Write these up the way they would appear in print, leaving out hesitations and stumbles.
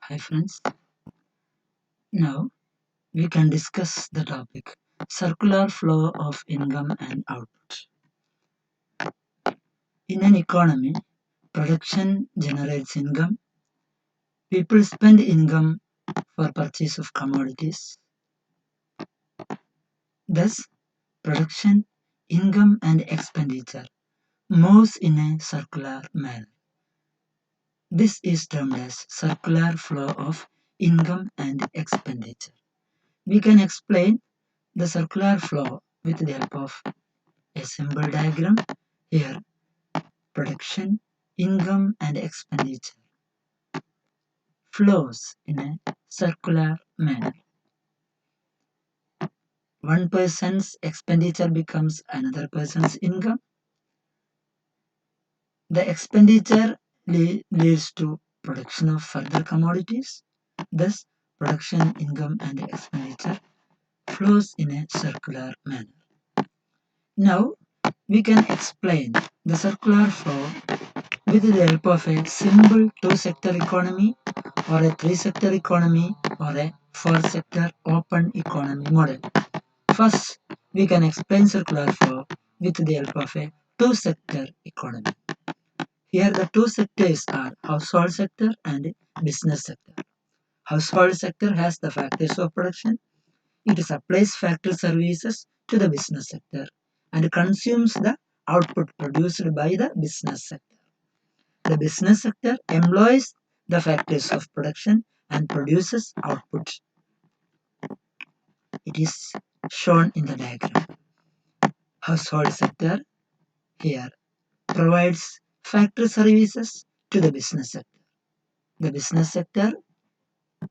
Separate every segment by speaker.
Speaker 1: Hi friends, now we can discuss the topic circular flow of income and output. In an economy, production generates income, people spend income for purchase of commodities. Thus, production, income and expenditure moves in a circular manner. This is termed as circular flow of income and expenditure. We can explain the circular flow with the help of a simple diagram. Here, production, income and expenditure flows in a circular manner. One person's expenditure becomes another person's income. The expenditure leads to production of further commodities. Thus, production, income and expenditure flows in a circular manner. Now, we can explain the circular flow with the help of a simple two-sector economy or a three-sector economy or a four-sector open economy model. First, we can explain circular flow with the help of a two-sector economy. Here the two sectors are household sector and business sector. Household sector has the factors of production. It supplies factory services to the business sector and consumes the output produced by the business sector. The business sector employs the factors of production and produces output. It is shown in the diagram. Household sector here provides factory services to the business sector. The business sector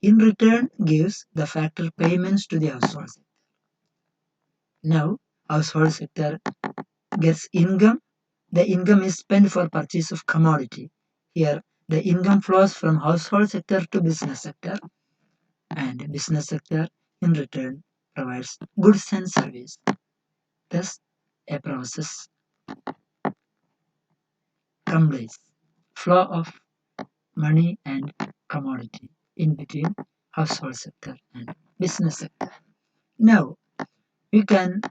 Speaker 1: in return gives the factory payments to the household sector. Now, household sector gets income. The income is spent for purchase of commodity. Here, the income flows from household sector to business sector, and business sector in return provides goods and service. Thus, a process completes flow of money and commodity in between household sector and business sector. Now, we can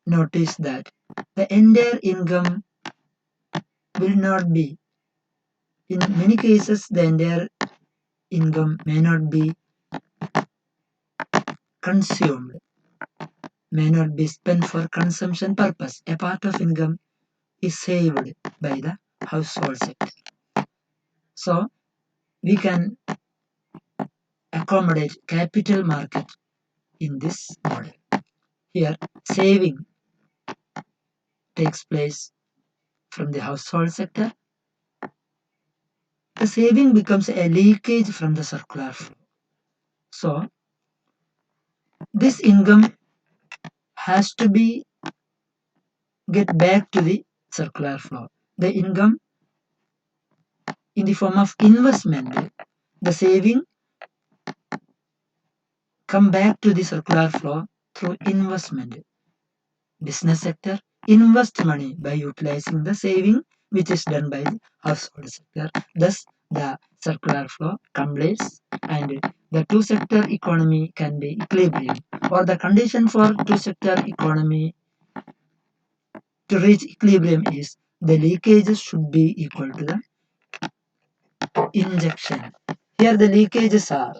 Speaker 1: notice that the entire income will not be, in many cases, the entire income may not be consumed, may not be spent for consumption purpose. A part of income is saved by the household sector. So, we can accommodate capital market in this model. Here, saving takes place from the household sector. The saving becomes a leakage from the circular flow. So, this income has to be get back to the circular flow. The income in the form of investment, the saving come back to the circular flow through investment. Business sector invest money by utilizing the saving which is done by the household sector. Thus, the circular flow completes and the two sector economy can be equilibrium, or the condition for two sector economy to reach equilibrium is the leakages should be equal to the injection. Here the leakages are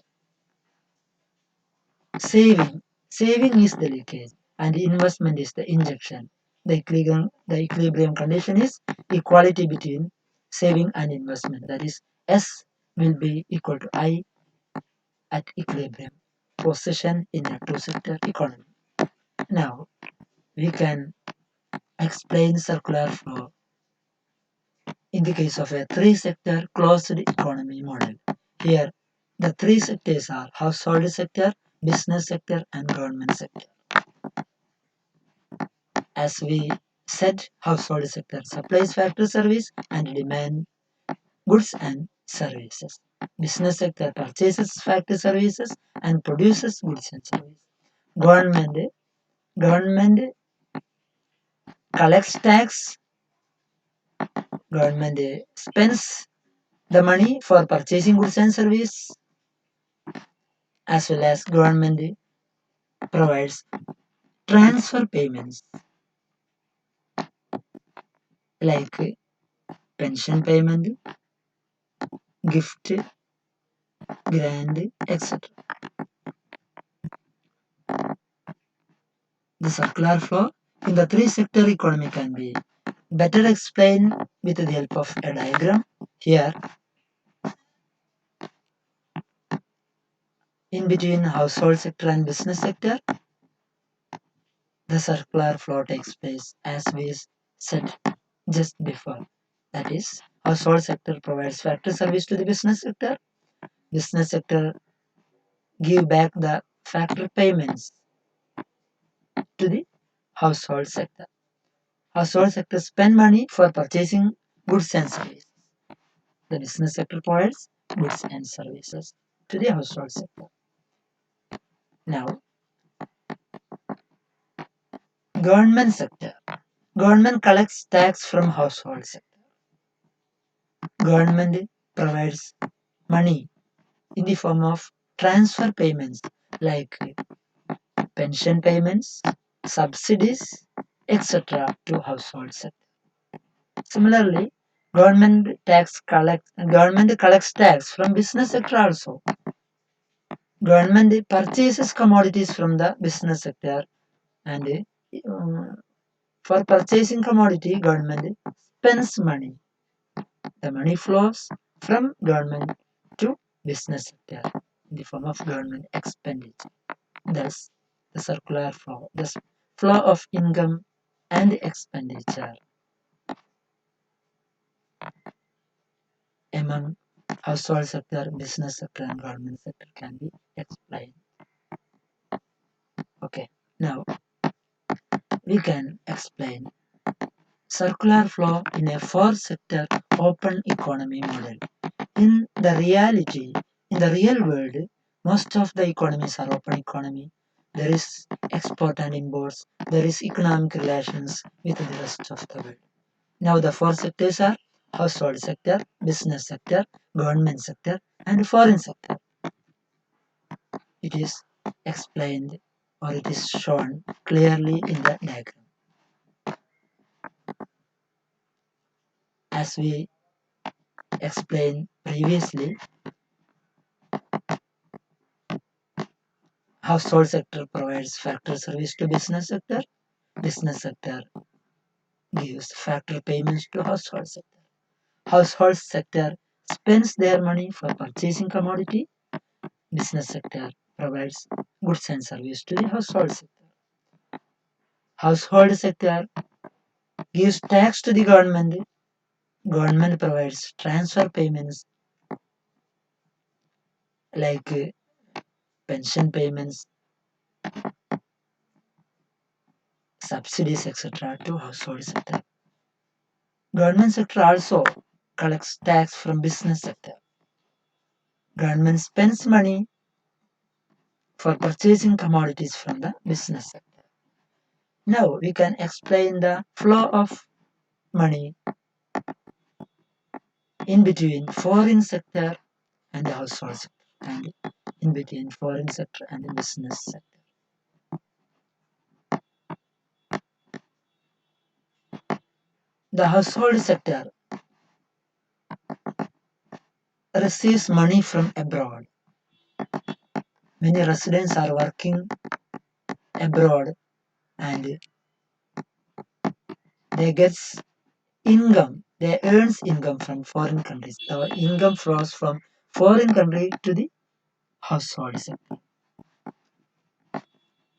Speaker 1: saving. Saving is the leakage and investment is the injection. The equilibrium condition is equality between saving and investment. That is, S will be equal to I at equilibrium position in a two-sector economy. Now, we can explain circular flow in the case of a three-sector closed economy model. Here, the three sectors are household sector, business sector, and government sector. As we said, household sector supplies factory service and demand goods and services. Business sector purchases factory services and produces goods and services. Government collects tax, government spends The money for purchasing goods and service as well as government provides transfer payments like pension payment, gift, grant, etc. The circular flow in the three-sector economy can be better explained with the help of a diagram. Here, in between household sector and business sector, the circular flow takes place as we said just before. That is, household sector provides factory service to the business sector. Business sector give back the factory payments to the household sector. Household sector spend money for purchasing goods and services. The business sector provides goods and services to the household sector. Now, government sector. Government collects tax from household sector. Government provides money in the form of transfer payments like pension payments, subsidies, etc. to household sector. Similarly, government collects tax from business sector also. Government purchases commodities from the business sector and for purchasing commodity, government spends money. The money flows from government to business sector in the form of government expenditure. Thus, the circular flow, the flow of income and expenditure among household sector, business sector, and government sector can be explained. Okay, now we can explain circular flow in a four-sector open economy model. In the real world, most of the economies are open economy. There is export and imports. There is economic relations with the rest of the world. Now the four sectors are household sector, business sector, government sector, and foreign sector. It is explained or it is shown clearly in the diagram. As we explained previously, household sector provides factory service to business sector. Business sector gives factory payments to household sector. Household sector spends their money for purchasing commodity. Business sector provides goods and service to the household sector. Household sector gives tax to the government. Government provides transfer payments like pension payments, subsidies, etc. to household sector. Government sector also collects tax from business sector. Government spends money for purchasing commodities from the business sector. Now we can explain the flow of money in between foreign sector and the household sector and in between foreign sector and the business sector. The household sector receives money from abroad. Many residents are working abroad and they get income. They earns income from foreign countries. The income flows from foreign country to the household sector.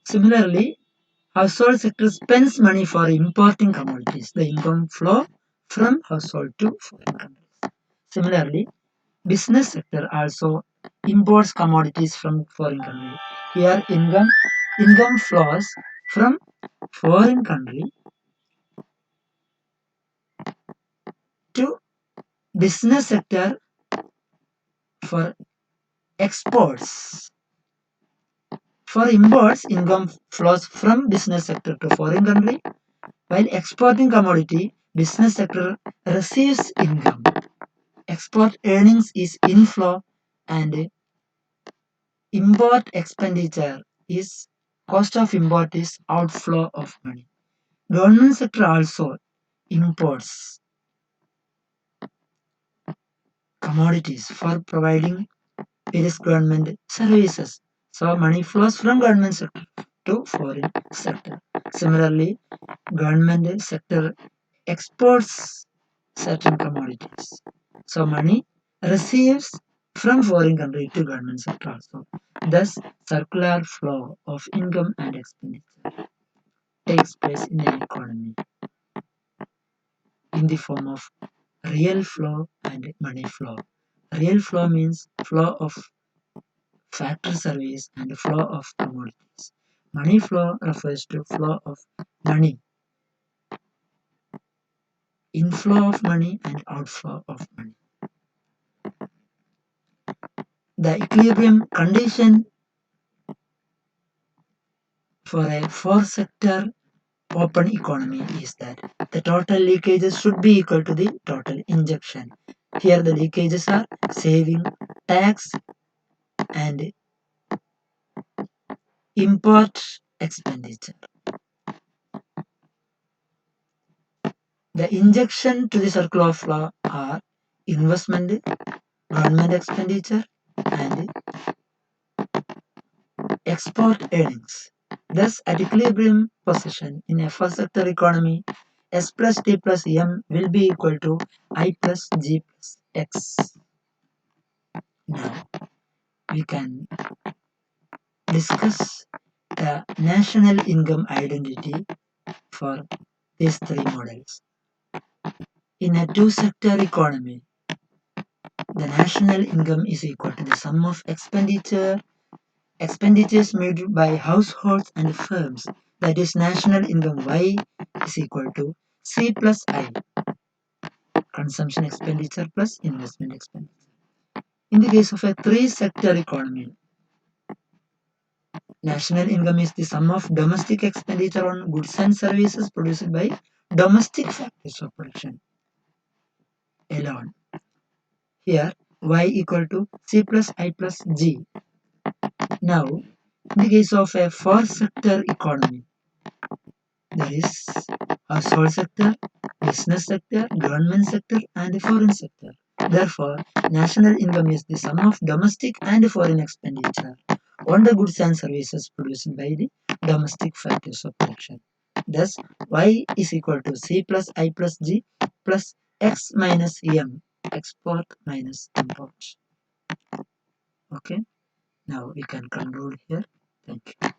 Speaker 1: Similarly, household sector spends money for importing commodities. The income flow from household to foreign countries. Similarly, business sector also imports commodities from foreign country. Here income flows from foreign country to business sector for exports. For imports, income flows from business sector to foreign country, while exporting commodity, business sector receives income. Export earnings is inflow and import expenditure is cost of import is outflow of money. Government sector also imports commodities for providing various government services. So money flows from government sector to foreign sector. Similarly, government sector exports certain commodities. So money receives from foreign country to government sector also. Thus, circular flow of income and expenditure takes place in an economy in the form of real flow and money flow. Real flow means flow of factory service and flow of commodities. Money flow refers to flow of money, inflow of money and outflow of money. The equilibrium condition for a four-sector open economy is that the total leakages should be equal to the total injection. Here the leakages are saving, tax and import expenditure. The injection to the circle of flow are investment, government expenditure and export earnings. Thus, at equilibrium position in a first sector economy, S plus T plus M will be equal to I plus G plus X. Now, we can discuss the national income identity for these three models. In a two-sector economy, the national income is equal to the sum of expenditures made by households and firms. That is, national income Y is equal to C plus I, consumption expenditure plus investment expenditure. In the case of a three-sector economy, national income is the sum of domestic expenditure on goods and services produced by domestic factors of production alone. Here, Y equal to C plus I plus G. Now, in the case of a four-sector economy, there is household sector, business sector, government sector, and foreign sector. Therefore, national income is the sum of domestic and foreign expenditure on the goods and services produced by the domestic factors of production. Thus, Y is equal to C plus I plus G plus X minus M, export minus import. Okay, now we can conclude here. Thank you.